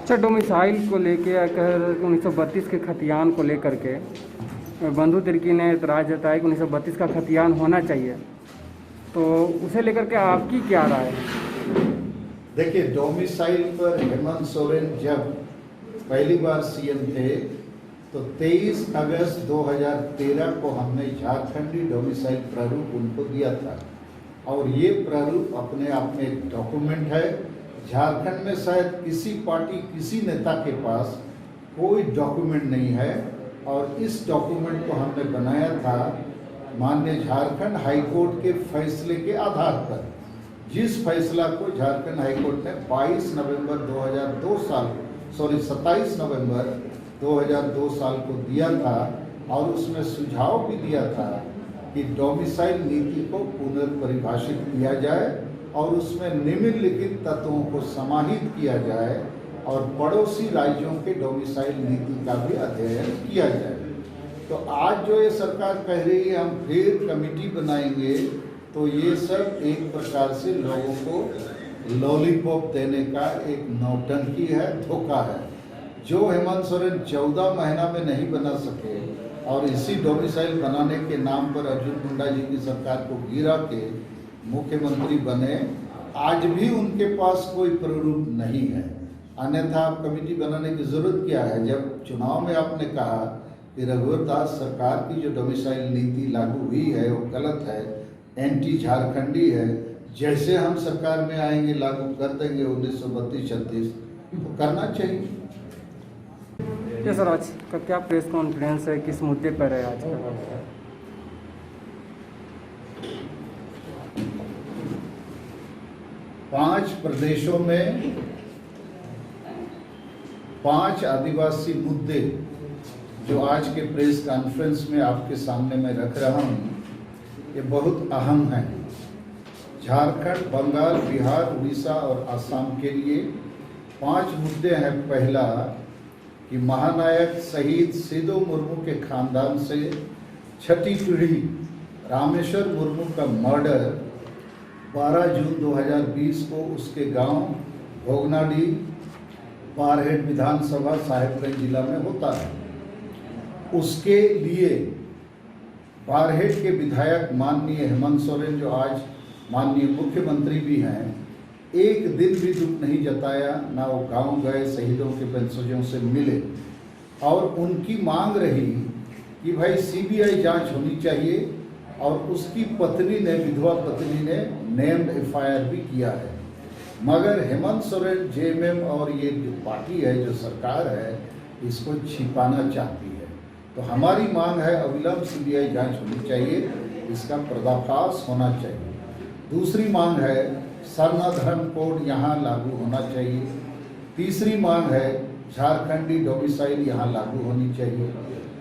अच्छा, डोमिसाइल को लेके अगर 1932 के खतियान को लेकर के बंधु तिर्की ने इतराज़ जताया कि 1932 का खतियान होना चाहिए, तो उसे लेकर के आपकी क्या राय है? देखिए, डोमिसाइल पर हेमंत सोरेन जब पहली बार सीएम थे तो 23 अगस्त 2013 को हमने झारखंडी डोमिसाइल प्रारूप उनको दिया था और ये प्रारूप अपने आप में एक डॉक्यूमेंट है। झारखंड में शायद किसी पार्टी, किसी नेता के पास कोई डॉक्यूमेंट नहीं है और इस डॉक्यूमेंट को हमने बनाया था माननीय झारखंड हाईकोर्ट के फैसले के आधार पर, जिस फैसला को झारखंड हाईकोर्ट ने 27 नवंबर 2002 साल को दिया था और उसमें सुझाव भी दिया था कि डोमिसाइल नीति को पुनर्परिभाषित किया जाए और उसमें निम्नलिखित तत्वों को समाहित किया जाए और पड़ोसी राज्यों के डोमिसाइल नीति का भी अध्ययन किया जाए। तो आज जो ये सरकार कह रही है हम फिर कमेटी बनाएंगे, तो ये सब एक प्रकार से लोगों को लॉलीपॉप देने का एक नौटंकी है, धोखा है। जो हेमंत सोरेन 14 महीना में नहीं बना सके और इसी डोमिसाइल बनाने के नाम पर अर्जुन मुंडा जी की सरकार को गिरा के मुख्यमंत्री बने, आज भी उनके पास कोई प्रारूप नहीं है। अन्यथा आप कमेटी बनाने की जरूरत क्या है? जब चुनाव में आपने कहा कि रघुवर दास सरकार की जो डोमिसाइल नीति लागू हुई है वो गलत है, एंटी झारखंडी है, जैसे हम सरकार में आएंगे लागू कर देंगे 1932-36, तो करना चाहिए। सर, आज का क्या प्रेस कॉन्फ्रेंस है, किस मुद्दे पर है आज का? 5 प्रदेशों में 5 आदिवासी मुद्दे जो आज के प्रेस कॉन्फ्रेंस में आपके सामने मैं रख रहा हूँ, ये बहुत अहम है। झारखंड, बंगाल, बिहार, उड़ीसा और असम के लिए 5 मुद्दे हैं। पहला कि महानायक शहीद सिदो मुर्मू के खानदान से छठी पीढ़ी रामेश्वर मुर्मू का मर्डर 12 जून 2020 को उसके गांव भोगनाडी, बारहेट विधानसभा, साहेबगंज जिला में होता है। उसके लिए बारहेट के विधायक माननीय हेमंत सोरेन, जो आज माननीय मुख्यमंत्री भी हैं, एक दिन भी दुख नहीं जताया, ना वो गांव गए, शहीदों के वंशजों से मिले और उनकी मांग रही कि भाई सीबीआई जांच होनी चाहिए और उसकी पत्नी ने, विधवा पत्नी ने नेम्ड एफआईआर भी किया है। मगर हेमंत सोरेन, जेएमएम और ये जो पार्टी है, जो सरकार है, इसको छिपाना चाहती है। तो हमारी मांग है अविलंब सीबीआई जांच होनी चाहिए, इसका पर्दाफाश होना चाहिए। दूसरी मांग है सरना धर्म कोड यहाँ लागू होना चाहिए। तीसरी मांग है झारखंडी डोमिसाइल यहाँ लागू होनी चाहिए।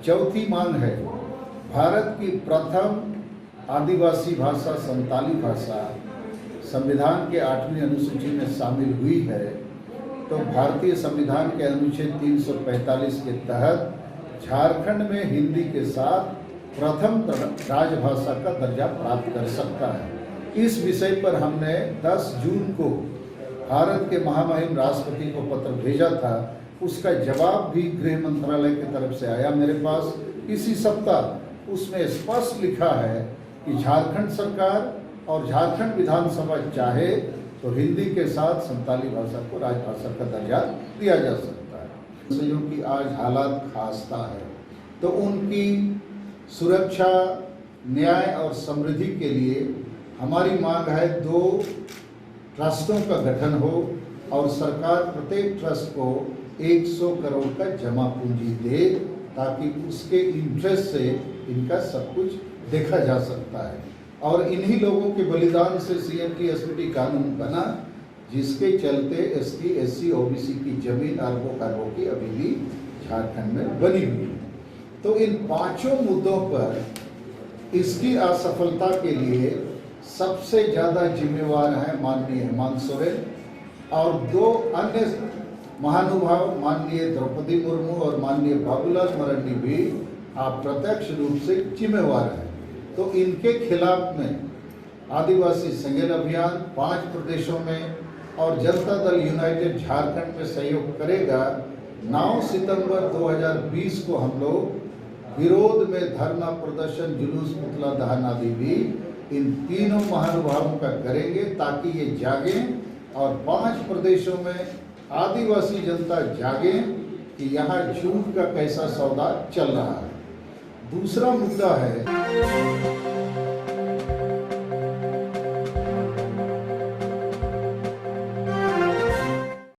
चौथी मांग है भारत की प्रथम आदिवासी भाषा संताली भाषा संविधान के 8वीं अनुसूची में शामिल हुई है, तो भारतीय संविधान के अनुच्छेद 345 के तहत झारखंड में हिंदी के साथ प्रथम राजभाषा का दर्जा प्राप्त कर सकता है। इस विषय पर हमने 10 जून को भारत के महामहिम राष्ट्रपति को पत्र भेजा था। उसका जवाब भी गृह मंत्रालय की तरफ से आया मेरे पास इसी सप्ताह। उसमें स्पष्ट लिखा है कि झारखंड सरकार और झारखंड विधानसभा चाहे तो हिंदी के साथ संताली भाषा को राजभाषा का दर्जा दिया जा सकता है। जो कि आज हालात खास्ता है, तो उनकी सुरक्षा, न्याय और समृद्धि के लिए हमारी मांग है 2 ट्रस्टों का गठन हो और सरकार प्रत्येक ट्रस्ट को 100 करोड़ का जमा पूंजी दे, ताकि उसके इंटरेस्ट से इनका सब कुछ देखा जा सकता है। और इन्हीं लोगों के बलिदान से सीएमटी एसपीटी कानून बना, जिसके चलते एसटी, एससी, ओबीसी की जमीन अरबों की अभी भी झारखंड में बनी हुई है। तो इन 5 मुद्दों पर इसकी असफलता के लिए सबसे ज़्यादा जिम्मेवार हैं माननीय हेमंत सोरेन और 2 अन्य महानुभाव माननीय द्रौपदी मुर्मू और माननीय बाबूलाल मरांडी भी अप्रत्यक्ष रूप से जिम्मेवार हैं। तो इनके खिलाफ में आदिवासी संज्ञान अभियान 5 प्रदेशों में और जनता दल यूनाइटेड झारखंड में सहयोग करेगा। 9 सितंबर 2020 को हम लोग विरोध में धरना प्रदर्शन, जुलूस, पुतला दहन आदि भी इन तीनों महानुभावों का करेंगे ताकि ये जागें और 5 प्रदेशों में आदिवासी जनता जागे कि यहाँ झूठ का कैसा सौदा चल रहा है। दूसरा मुद्दा है